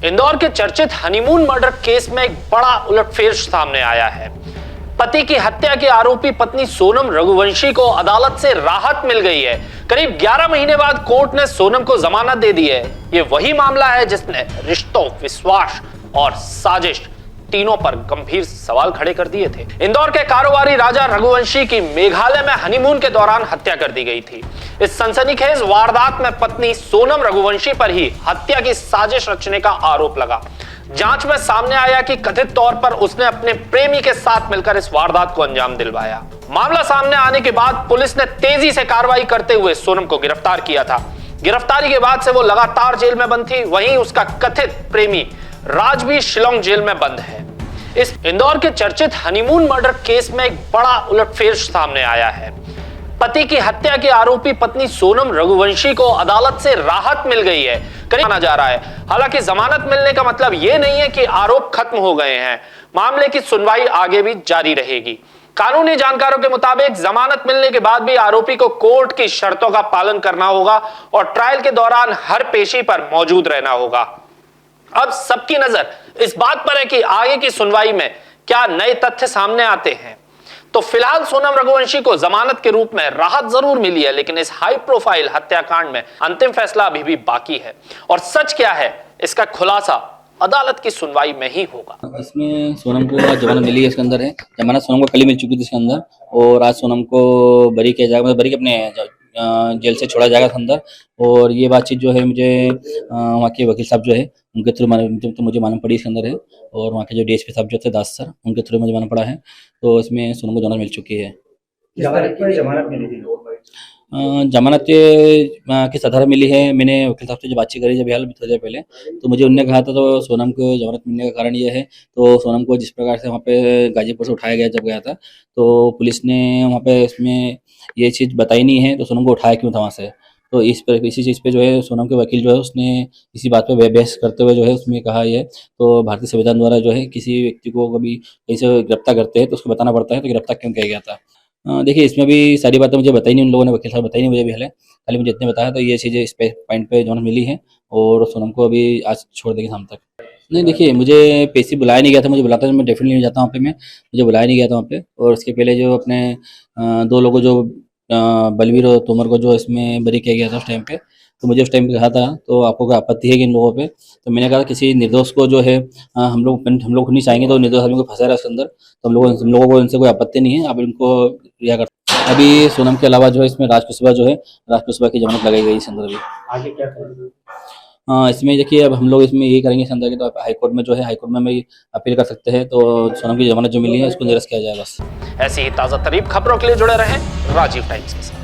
इंदौर के चर्चित honeymoon murder case में एक बड़ा उलटफेर सामने आया है। पति की हत्या के आरोपी पत्नी सोनम रघुवंशी को अदालत से राहत मिल गई है। करीब 11 महीने बाद कोर्ट ने सोनम को जमानत दे दी है। ये वही मामला है जिसने रिश्तों, विश्वास और साजिश तीनों पर गंभीर सवाल खड़े कर दिए थे। इंदौर के कारोबारी राजा रघुवंशी की मेघालय में हनीमून के दौरान हत्या कर दी गई थी। इस सनसनीखेज वारदात में पत्नी सोनम रघुवंशी पर ही हत्या की साजिश रचने का आरोप लगा। जांच में सामने आया कि कथित तौर पर उसने अपने प्रेमी के साथ मिलकर इस वारदात को अंजाम दिलवाया। मामला सामने आने के बाद पुलिस ने तेजी से कार्रवाई करते हुए सोनम को गिरफ्तार किया था। गिरफ्तारी के बाद से वो लगातार जेल में बंद थी। वहीं उसका कथित प्रेमी राज भी शिलोंग जेल में बंद है। इस इंदौर के चर्चित हनीमून मर्डर केस में एक बड़ा उलटफेर सामने आया है। पति की हत्या के आरोपी पत्नी सोनम रघुवंशी को अदालत से राहत मिल गई है, करीब माना जा रहा है। हालांकि जमानत मिलने का मतलब यह नहीं है कि आरोप खत्म हो गए हैं। मामले की सुनवाई आगे भी जारी रहेगी। कानूनी जानकारों के मुताबिक जमानत मिलने के बाद भी आरोपी को कोर्ट की शर्तों का पालन करना होगा और ट्रायल के दौरान हर पेशी पर मौजूद रहना होगा। अब सबकी नजर इस बात पर है कि आगे की सुनवाई में क्या नए तथ्य सामने आते हैं। तो फिलहाल सोनम रघुवंशी को जमानत के रूप में राहत जरूर मिली है, लेकिन इस हाई प्रोफाइल हत्याकांड में अंतिम फैसला अभी भी बाकी है और सच क्या है इसका खुलासा अदालत की सुनवाई में ही होगा। इसमें सोनम को आज जमानत मिली है। इसके अंदर है जमानत सोनम को कल ही मिल चुकी थी इसके अंदर, और आज सोनम को बरी किया जाएगा, मतलब बरी के अपने जेल से छोड़ा जाएगा अंदर। और ये बातचीत जो है मुझे वहाँ के वकील साहब जो है उनके थ्रू मुझे मालूम पड़ी इसके अंदर है, और वहाँ के जो डीएसपी साहब जो थे दास सर, उनके थ्रू मुझे मालूम पड़ा है। तो इसमें सोनम को जमानत मिल चुकी है। जमानत मिली थी? जमानत किस आधार मिली है, मैंने वकील साहब से जो बातचीत करी जब हाल थोड़ी देर पहले, तो मुझे उनने कहा था तो सोनम को जमानत मिलने का कारण ये है, तो सोनम को जिस प्रकार से वहाँ पे गाजीपुर से उठाया गया जब गया था, तो पुलिस ने वहाँ पे इसमें ये चीज़ बताई नहीं है, तो सोनम को उठाया क्यों था वहाँ से। तो इसी चीज़ पे जो है सोनम के वकील जो है उसने इसी बात पे बहस करते हुए जो है उसमें कहा है, तो भारतीय संविधान द्वारा जो है किसी व्यक्ति को कभी कहीं से गिरफ्तार करते हैं तो उसको बताना पड़ता है, तो गिरफ्तार क्यों किया गया था। देखिए इसमें भी सारी बातें मुझे बताई नहीं, उन लोगों ने वकील साहब बताई नहीं मुझे भी हाल, खाली मुझे इतने बताया। तो ये चीज़ें इस पॉइंट पे जमानत मिली है और सोनम को अभी आज छोड़ देंगे शाम तक। नहीं देखिए, मुझे पेशी बुलाया नहीं गया था, मुझे बुलाता मैं डेफिनेटली नहीं जाता वहाँ पे, मुझे बुलाया नहीं गया था वहाँ पे। और इसके पहले जो अपने दो लोगों जो बलवीर और तोमर को जो इसमें बरी किया गया था उस टाइम पे, तो मुझे उस टाइम पे कहा था तो आपको कोई आपत्ति है कि इन लोगों पे, तो मैंने कहा किसी निर्दोष को जो है हम लोग नहीं चाहेंगे, तो निर्दोष आदमी को फंसा रहा है उसके अंदर, तो हम लोगों को इनसे कोई आपत्ति नहीं है, आप इनको रिहा कर। अभी सोनम के अलावा जो है इसमें राज कुशवाहा जो है, राज कुशवाहा की जमानत लगाई गई इस अंदर भी। आगे क्या करेंगे? इसमें देखिए अब हम लोग इसमें यही करेंगे इस अंदर की, तो हाईकोर्ट में जो है हाईकोर्ट में हम अपील कर सकते हैं, तो सोनम की जमानत जो मिली है उसको निरस्त किया जाए बस। ऐसी ही ताजा तरीब खबरों के लिए जुड़े रहें राजीव टाइम्स के साथ।